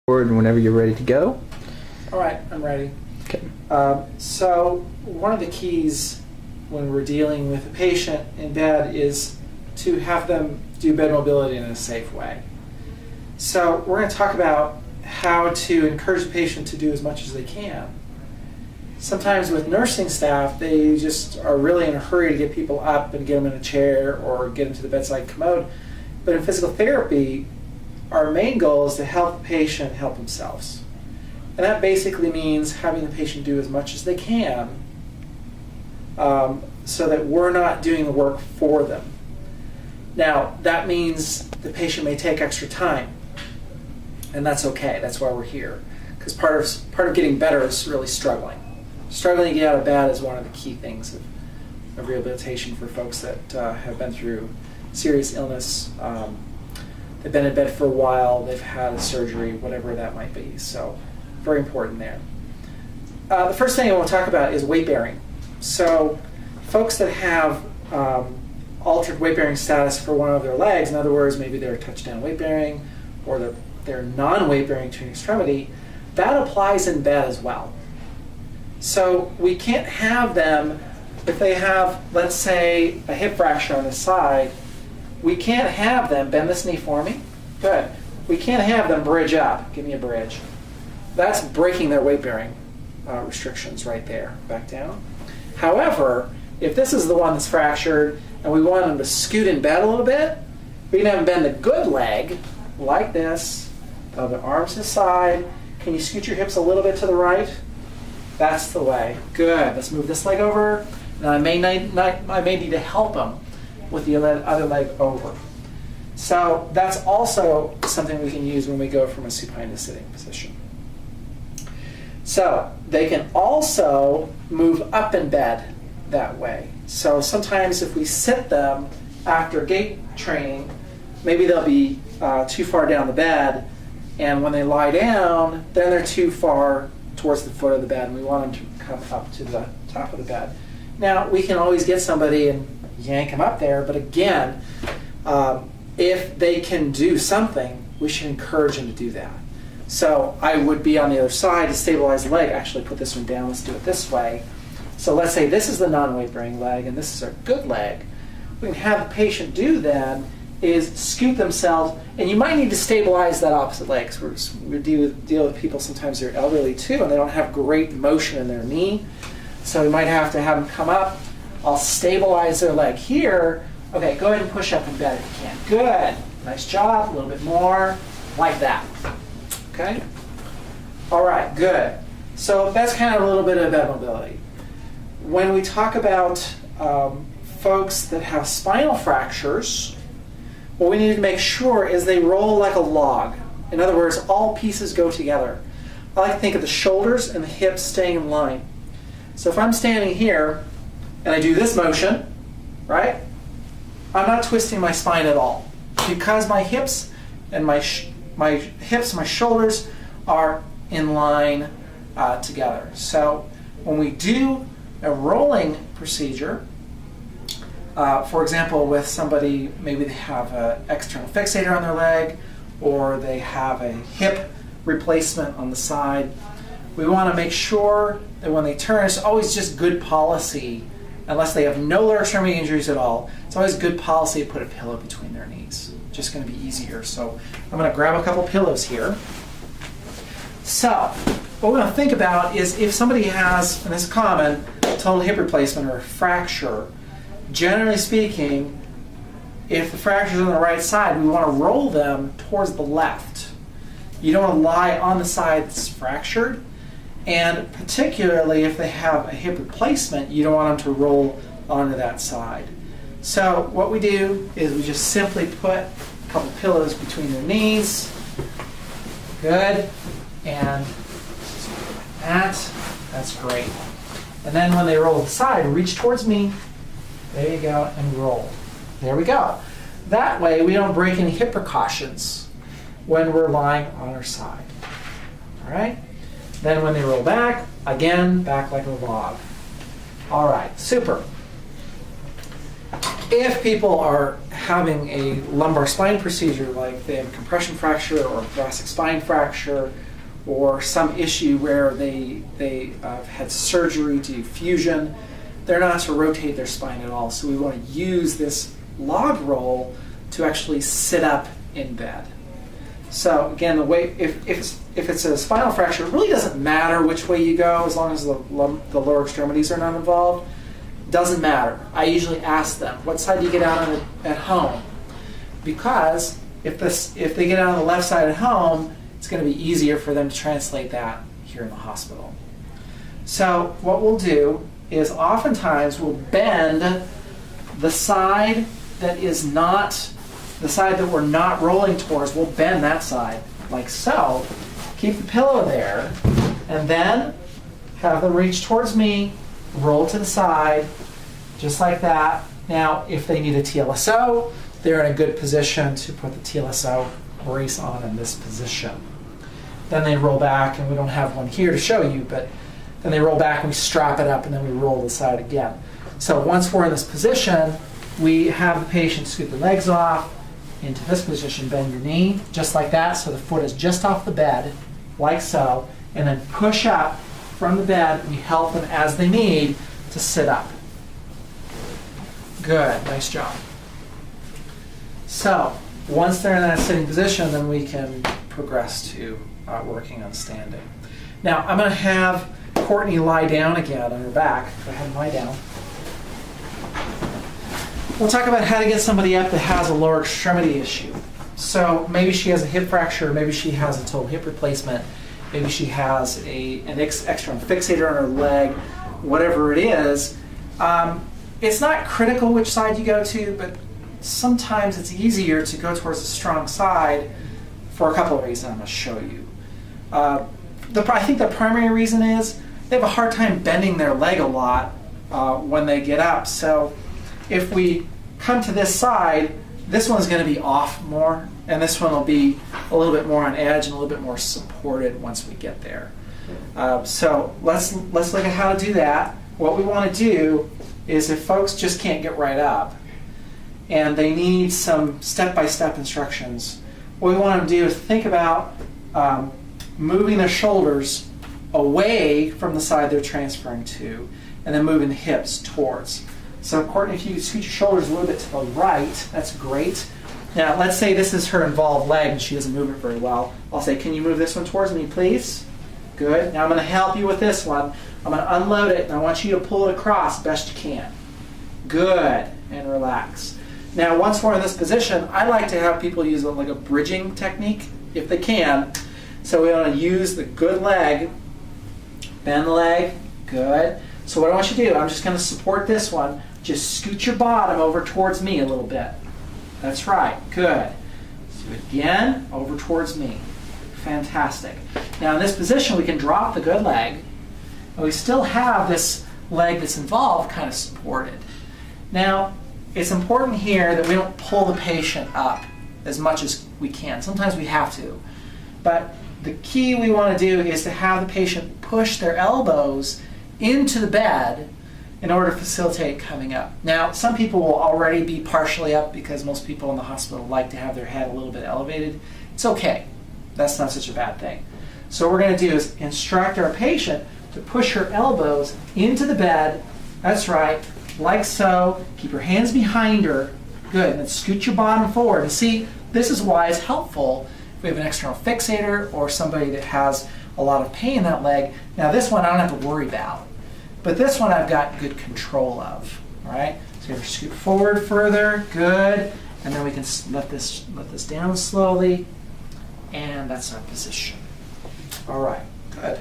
And whenever you're ready to go. All right, I'm ready. Okay. So one of the keys when we're dealing with a patient in bed is to have them do bed mobility in a safe way. So we're going to talk about how to encourage the patient to do as much as they can. Sometimes with nursing staff, they just are really in a hurry to get people up and get them in a chair or get them to the bedside commode. But in physical therapy, our main goal is to help the patient help themselves. And that basically means having the patient do as much as they can so that we're not doing the work for them. Now, that means the patient may take extra time, and that's okay. That's why we're here. Because part of getting better is really struggling. Struggling to get out of bed is one of the key things of rehabilitation for folks that have been through serious illness. They've been in bed for a while, they've had a surgery, whatever that might be. So, very important there. The first thing I want to talk about is weight bearing. So, folks that have altered weight bearing status for one of their legs, in other words, maybe they're touchdown weight bearing or they're non-weight bearing to an extremity, that applies in bed as well. So, we can't have them, if they have, let's say, a hip fracture on the side, we can't have them, bend this knee for me, good. We can't have them bridge up, give me a bridge. That's breaking their weight bearing restrictions right there, back down. However, if this is the one that's fractured and we want them to scoot in bed a little bit, we can have them bend the good leg like this, the arms to the side. Can you scoot your hips a little bit to the right? That's the way, good. Let's move this leg over. Now I may need to help them with the other leg over. So that's also something we can use when we go from a supine to sitting position. So they can also move up in bed that way. So sometimes if we sit them after gait training, maybe they'll be too far down the bed, and when they lie down, then they're too far towards the foot of the bed, and we want them to come up to the top of the bed. Now, we can always get somebody and yank them up there, but again, if they can do something, we should encourage them to do that. So I would be on the other side to stabilize the leg. Actually, put this one down. Let's do it this way. So let's say this is the non-weight bearing leg, and this is our good leg. What we can have the patient do then is scoot themselves, and you might need to stabilize that opposite leg, because we deal with people sometimes they're elderly too, and they don't have great motion in their knee. So we might have to have them come up. I'll stabilize their leg here. Okay, go ahead and push up in bed if you can. Good. Nice job. A little bit more. Like that. Okay? All right, good. So that's kind of a little bit of bed mobility. When we talk about folks that have spinal fractures, what we need to make sure is they roll like a log. In other words, all pieces go together. I like to think of the shoulders and the hips staying in line. So if I'm standing here and I do this motion, right, I'm not twisting my spine at all because my hips and my shoulders are in line together. So when we do a rolling procedure, for example, with somebody, maybe they have an external fixator on their leg or they have a hip replacement on the side, we want to make sure that when they turn, it's always just good policy, unless they have no lower extremity injuries at all, it's always good policy to put a pillow between their knees. Just going to be easier. So I'm going to grab a couple pillows here. So what we're going to think about is if somebody has, and this is common, total hip replacement or a fracture, generally speaking, if the fracture is on the right side, we want to roll them towards the left. You don't want to lie on the side that's fractured. And particularly if they have a hip replacement, you don't want them to roll onto that side. So what we do is we just simply put a couple pillows between their knees. Good. And that's great. And then when they roll to the side, reach towards me. There you go, and roll. There we go. That way we don't break any hip precautions when we're lying on our side. All right? Then when they roll back, again, back like a log. All right, super. If people having a lumbar spine procedure, like they have a compression fracture or a thoracic spine fracture, or some issue where they had surgery to do fusion, they're not to rotate their spine at all. So we want to use this log roll to actually sit up in bed. So again, the way if it's a spinal fracture, it really doesn't matter which way you go as long as the lower extremities are not involved. Doesn't matter. I usually ask them, what side do you get out on at home? Because if they get out on the left side at home, it's going to be easier for them to translate that here in the hospital. So what we'll do is oftentimes we'll bend the side that is not the side that we're not rolling towards. We'll bend that side like so. Keep the pillow there, and then have them reach towards me, roll to the side, just like that. Now, if they need a TLSO, they're in a good position to put the TLSO brace on in this position. Then they roll back, and we don't have one here to show you, but then they roll back and we strap it up, and then we roll the side again. So once we're in this position, we have the patient scoot the legs off into this position, bend your knee, just like that, so the foot is just off the bed, like so, and then push up from the bed. We help them as they need to sit up. Good, nice job. So once they're in that sitting position, then we can progress to working on standing. Now I'm going to have Courtney lie down again on her back. Go ahead and lie down. We'll talk about how to get somebody up that has a lower extremity issue. So maybe she has a hip fracture, maybe she has a total hip replacement, maybe she has an external fixator on her leg, whatever it is. It's not critical which side you go to, but sometimes it's easier to go towards the strong side for a couple of reasons I'm going to show you. I think the primary reason is they have a hard time bending their leg a lot when they get up. So if we come to this side, this one's going to be off more, and this one will be a little bit more on edge and a little bit more supported once we get there. So let's look at how to do that. What we want to do is, if folks just can't get right up and they need some step-by-step instructions, what we want them to do is think about moving their shoulders away from the side they're transferring to, and then moving the hips towards. So Courtney, if you scoot your shoulders a little bit to the right, that's great. Now let's say this is her involved leg and she doesn't move it very well. I'll say, can you move this one towards me, please? Good. Now I'm going to help you with this one. I'm going to unload it, and I want you to pull it across best you can. Good. And relax. Now once we're in this position, I like to have people use like a bridging technique if they can. So we want to use the good leg, bend the leg, good. So what I want you to do, I'm just going to support this one. Just scoot your bottom over towards me a little bit. That's right, good. Do it again, over towards me. Fantastic. Now in this position, we can drop the good leg, and we still have this leg that's involved kind of supported. Now, it's important here that we don't pull the patient up as much as we can. Sometimes we have to. But the key we want to do is to have the patient push their elbows into the bed in order to facilitate coming up. Now, some people will already be partially up because most people in the hospital like to have their head a little bit elevated. It's okay. That's not such a bad thing. So what we're going to do is instruct our patient to push her elbows into the bed. That's right, like so. Keep your hands behind her. Good. And then scoot your bottom forward. And see, this is why it's helpful if we have an external fixator or somebody that has a lot of pain in that leg. Now this one I don't have to worry about, but this one I've got good control of. All right. So you're going to scoot forward further. Good. And then we can let this down slowly. And that's our position. All right. Good.